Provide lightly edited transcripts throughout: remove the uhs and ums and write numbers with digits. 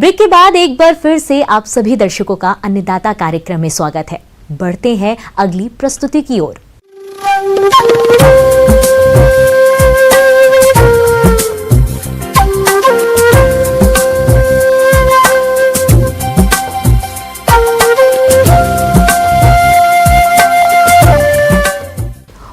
Break के बाद एक बार फिर से आप सभी दर्शकों का अन्नदाता कार्यक्रम में स्वागत है। बढ़ते हैं अगली प्रस्तुति की ओर।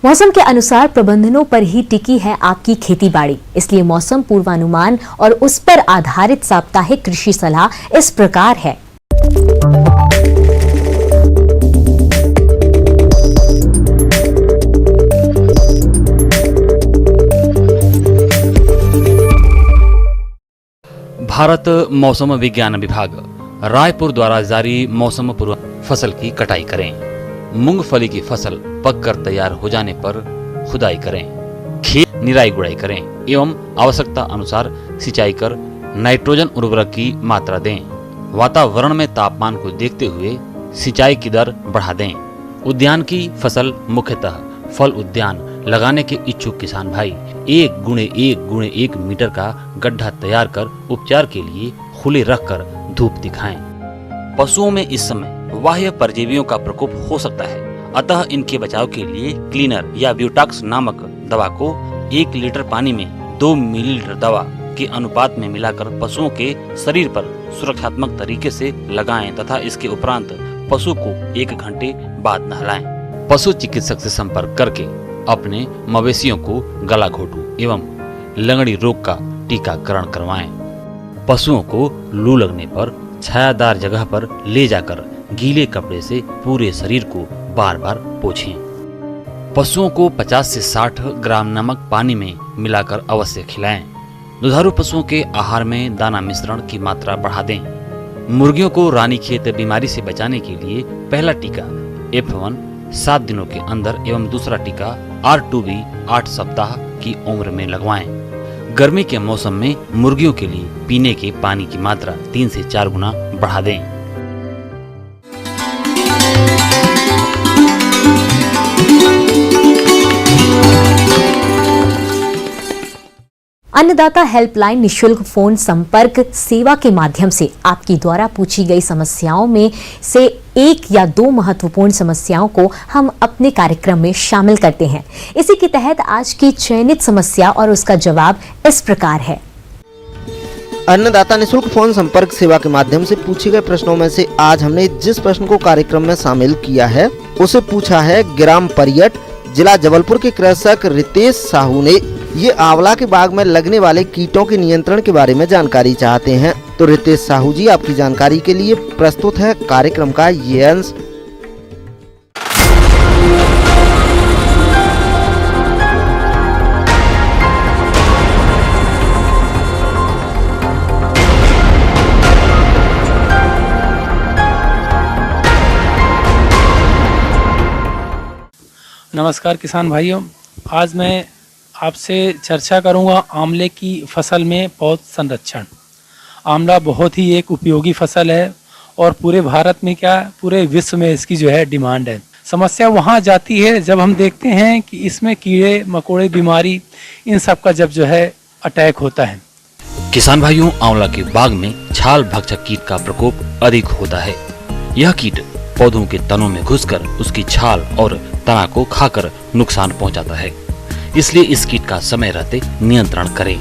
मौसम के अनुसार प्रबंधनों पर ही टिकी है आपकी खेती बाड़ी, इसलिए मौसम पूर्वानुमान और उस पर आधारित साप्ताहिक कृषि सलाह इस प्रकार है। भारत मौसम विज्ञान विभाग रायपुर द्वारा जारी मौसम पूर्व फसल की कटाई करें। मूंगफली की फसल पककर तैयार हो जाने पर खुदाई करें, खेत निराई गुड़ाई करें एवं आवश्यकता अनुसार सिंचाई कर नाइट्रोजन उर्वरक की मात्रा दें। वातावरण में तापमान को देखते हुए सिंचाई की दर बढ़ा दें। उद्यान की फसल मुख्यतः फल उद्यान लगाने के इच्छुक किसान भाई 1x1x1 मीटर का गड्ढा तैयार कर उपचार के लिए खुले रखकर धूप दिखाएं। पशुओं में इस समय बाह्य परजीवियों का प्रकोप हो सकता है, अतः इनके बचाव के लिए क्लीनर या ब्यूटाक्स नामक दवा को 1 लीटर पानी में 2 मिलीलीटर दवा के अनुपात में मिलाकर पशुओं के शरीर पर सुरक्षात्मक तरीके से लगाएं तथा इसके उपरांत पशु को 1 घंटे बाद नहलाएं। पशु चिकित्सक से संपर्क करके अपने मवेशियों को गला घोटू एवं लंगड़ी रोग का टीकाकरण करवाएं। पशुओं को लू लगने पर छायादार जगह पर ले जाकर गीले कपड़े से पूरे शरीर को बार बार पोंछें। पशुओं को 50 से 60 ग्राम नमक पानी में मिलाकर अवश्य खिलाएं। दुधारू पशुओं के आहार में दाना मिश्रण की मात्रा बढ़ा दें। मुर्गियों को रानीखेत बीमारी से बचाने के लिए पहला टीका F1 7 दिनों के अंदर एवं दूसरा टीका R2B 8 सप्ताह की उम्र में लगवाएं। गर्मी के मौसम में मुर्गियों के लिए पीने के पानी की मात्रा 3 से 4 गुना बढ़ा दें। अन्नदाता हेल्पलाइन निशुल्क फोन संपर्क सेवा के माध्यम से आपकी द्वारा पूछी गई समस्याओं में से 1 या 2 महत्वपूर्ण समस्याओं को हम अपने कार्यक्रम में शामिल करते हैं। इसी के तहत आज की चयनित समस्या और उसका जवाब इस प्रकार है। अन्नदाता निशुल्क फोन संपर्क सेवा के माध्यम से पूछे गए प्रश्नों में से आज हमने जिस प्रश्न को कार्यक्रम में शामिल किया है उसे पूछा है ग्राम परियट, जिला जबलपुर के कृषक रितेश साहू ने। ये आंवला के बाग में लगने वाले कीटों के नियंत्रण के बारे में जानकारी चाहते हैं। तो रितेश साहू जी, आपकी जानकारी के लिए प्रस्तुत है कार्यक्रम का ये अंश। नमस्कार किसान भाइयों, आज मैं आपसे चर्चा करूंगा आंवले की फसल में पौध संरक्षण। आंवला बहुत ही एक उपयोगी फसल है और पूरे भारत में क्या पूरे विश्व में इसकी जो है डिमांड है। समस्या वहां जाती है जब हम देखते हैं कि इसमें कीड़े मकोड़े बीमारी इन सब का जब जो है अटैक होता है। किसान भाइयों, आंवला के बाग में छाल भक्षक कीट का प्रकोप अधिक होता है। यह कीट पौधों के तनों में घुसकर उसकी छाल और तना को खाकर नुकसान पहुंचाता है, इसलिए इस कीट का समय रहते नियंत्रण करें।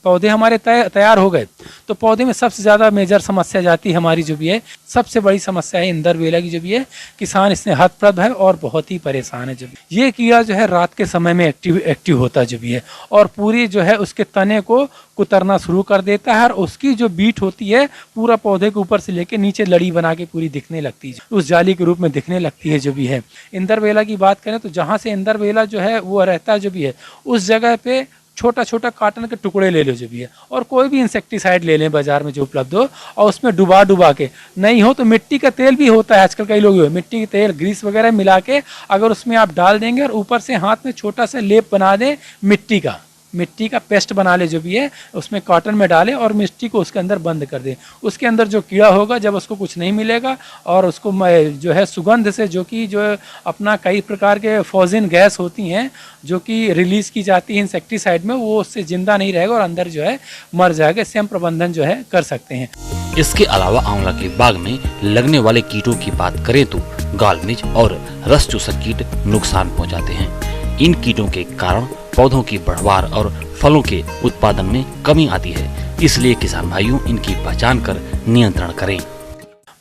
पौधे हमारे तैयार हो गए तो पौधे में सबसे ज्यादा मेजर समस्या जाती है हमारी जो भी है, सबसे बड़ी समस्या है इंदरबेला की जो भी है। किसान इससे हतप्रभ है और बहुत ही परेशान है। जो ये कीड़ा जो है रात के समय में एक्टिव होता है जो भी है और पूरी जो है उसके तने को कुतरना शुरू कर देता है और उसकी जो बीट होती है पूरा पौधे के ऊपर से लेके नीचे लड़ी बना के पूरी दिखने लगती है, उस जाली के रूप में दिखने लगती है जो भी है। इंदरबेला की बात करें तो जहाँ से इंदरबेला जो है वो रहता है जो भी है उस जगह पे छोटा छोटा कॉटन के टुकड़े ले लो जो भी है और कोई भी इंसेक्टिसाइड ले लें बाजार में जो उपलब्ध हो और उसमें डुबा के, नहीं हो तो मिट्टी का तेल भी होता है आजकल कई लोग मिट्टी के तेल ग्रीस वगैरह मिला के अगर उसमें आप डाल देंगे और ऊपर से हाथ में छोटा सा लेप बना दें मिट्टी का पेस्ट बना ले जो भी है उसमें कॉटन में डालें और मिट्टी को उसके अंदर बंद कर दें। उसके अंदर जो कीड़ा होगा जब उसको कुछ नहीं मिलेगा और उसको जो है सुगंध से जो कि जो अपना कई प्रकार के फॉजिन गैस होती हैं जो कि रिलीज की जाती है इंसेक्टिसाइड में, वो उससे जिंदा नहीं रहेगा और अंदर जो है मर जाएगा। इससे हम प्रबंधन जो है कर सकते हैं। इसके अलावा आंवला के बाग में लगने वाले कीटों की बात करें तो गालमिज और रस चूसक कीट नुकसान पहुंचाते हैं। इन कीटों के कारण पौधों की बढ़वार और फलों के उत्पादन में कमी आती है, इसलिए किसान भाइयों इनकी पहचान कर नियंत्रण करें।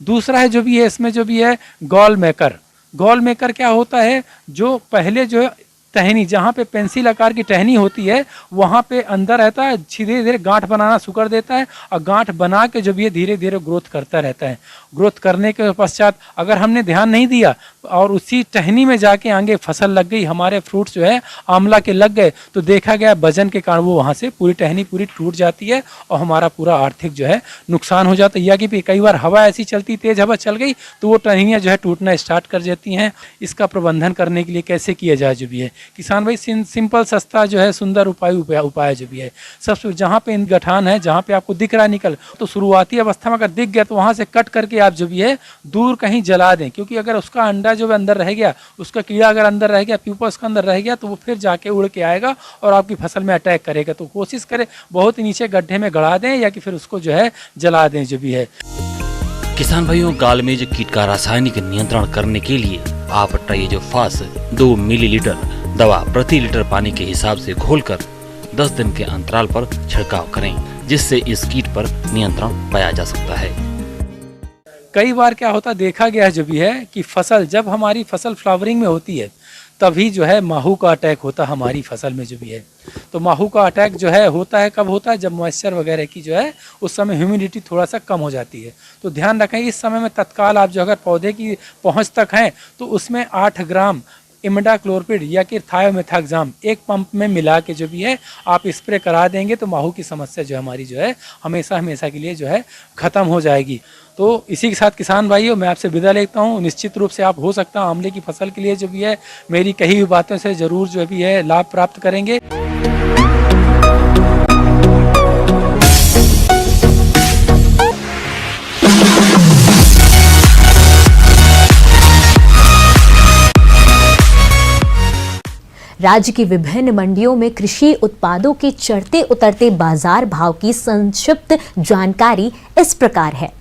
दूसरा है जो भी है इसमें जो भी है गॉल मेकर। गॉल मेकर क्या होता है, जो पहले जो टहनी जहाँ पे पेंसिल आकार की टहनी होती है वहाँ पे अंदर रहता है, धीरे धीरे गांठ बनाना शुरू कर देता है और गांठ बना के जो भी है धीरे धीरे ग्रोथ करता रहता है। ग्रोथ करने के पश्चात अगर हमने ध्यान नहीं दिया और उसी टहनी में जाके आगे फसल लग गई, हमारे फ्रूट्स जो है आंवला के लग गए, तो देखा गया वजन के कारण वो वहाँ से पूरी टहनी पूरी टूट जाती है और हमारा पूरा आर्थिक जो है नुकसान हो जाता है। या कि कई बार हवा ऐसी चलती, तेज हवा चल गई तो वो टहनियाँ जो है टूटना स्टार्ट कर जाती हैं। इसका प्रबंधन करने के लिए कैसे किया जाए जो भी है किसान भाई, सिंपल सस्ता जो है सुंदर उपाय जो भी है, सबसे जहाँ पे इन गठान है, जहाँ पे आपको दिख रहा है निकल, तो शुरुआती अवस्था में अगर दिख गया तो वहाँ से कट करके आप जो भी है दूर कहीं जला दें, क्योंकि अगर उसका अंडा जो अंदर रह गया, उसका कीड़ा अगर अंदर रह गया, प्यूपा उसका अंदर रह गया, तो वो फिर जाके उड़ के आएगा और आपकी फसल में अटैक करेगा। तो कोशिश करें बहुत नीचे गड्ढे में गड़ा दें या कि फिर उसको जो है जला दें जो भी है। किसान भाइयों, गालमिज कीट का रासायनिक नियंत्रण करने के लिए आप ट्राइजोफास 2 मिलीलीटर दवा प्रति लीटर पानी के हिसाब से घोलकर 10 दिन के अंतराल पर छिड़काव करें, जिससे इस कीट पर नियंत्रण पाया जा सकता है। कई बार क्या होता देखा गया जो भी है कि फसल जब हमारी फसल फ्लावरिंग में होती है तभी जो है माहू का अटैक होता हमारी फसल में जो भी है। तो माहू का अटैक जो है होता है कब होता है, जब मॉइस्चर वगैरह की जो है उस समय ह्यूमिडिटी थोड़ा सा कम हो जाती है। तो ध्यान रखें इस समय में तत्काल आप जो अगर पौधे की पहुंच तक हैं तो उसमें 8 ग्राम इमिडाक्लोरपिड या कि थायोमेथाक्साम एक पंप में मिला के जो भी है आप स्प्रे करा देंगे तो माहू की समस्या जो हमारी जो है हमेशा हमेशा के लिए जो है ख़त्म हो जाएगी। तो इसी के साथ किसान भाइयों मैं आपसे विदा लेता हूँ। निश्चित रूप से आप हो सकता है आंवले की फसल के लिए जो भी है मेरी कही हुई बातों से ज़रूर जो भी है लाभ प्राप्त करेंगे। राज्य की विभिन्न मंडियों में कृषि उत्पादों के चढ़ते उतरते बाजार भाव की संक्षिप्त जानकारी इस प्रकार है।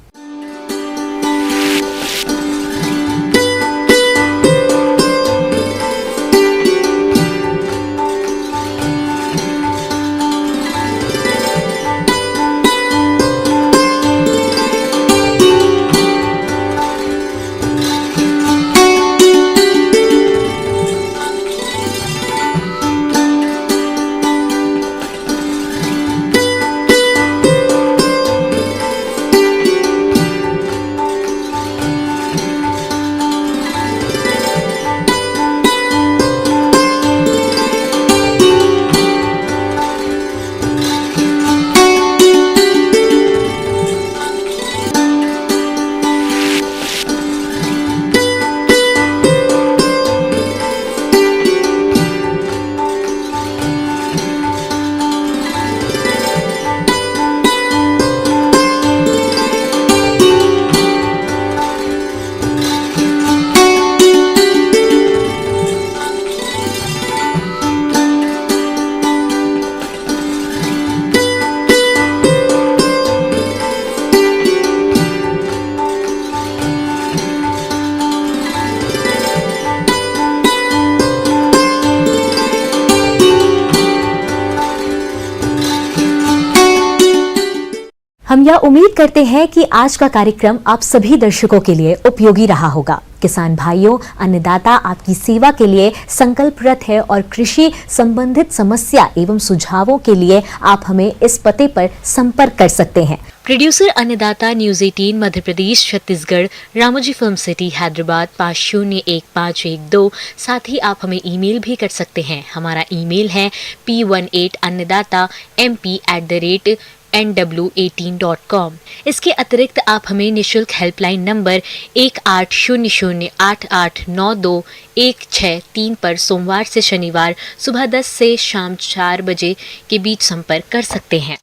हम यह उम्मीद करते हैं कि आज का कार्यक्रम आप सभी दर्शकों के लिए उपयोगी रहा होगा। किसान भाइयों, अन्नदाता आपकी सेवा के लिए संकल्परत है और कृषि संबंधित समस्या एवं सुझावों के लिए आप हमें इस पते पर संपर्क कर सकते हैं। प्रोड्यूसर अन्नदाता, news 18 Madhya Pradesh Chhattisgarh, Ramoji film city Hyderabad 501512। साथ ही आप हमें ईमेल भी कर सकते हैं। हमारा ईमेल है p18annadatamp@nw18.com। इसके अतिरिक्त आप हमें निशुल्क हेल्पलाइन नंबर 1800889216 पर सोमवार से शनिवार सुबह 10 से शाम 4 बजे के बीच संपर्क कर सकते हैं।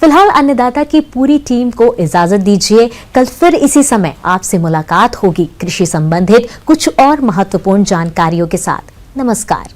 फिलहाल अन्नदाता की पूरी टीम को इजाजत दीजिए। कल फिर इसी समय आपसे मुलाकात होगी कृषि संबंधित कुछ और महत्वपूर्ण जानकारियों के साथ। नमस्कार।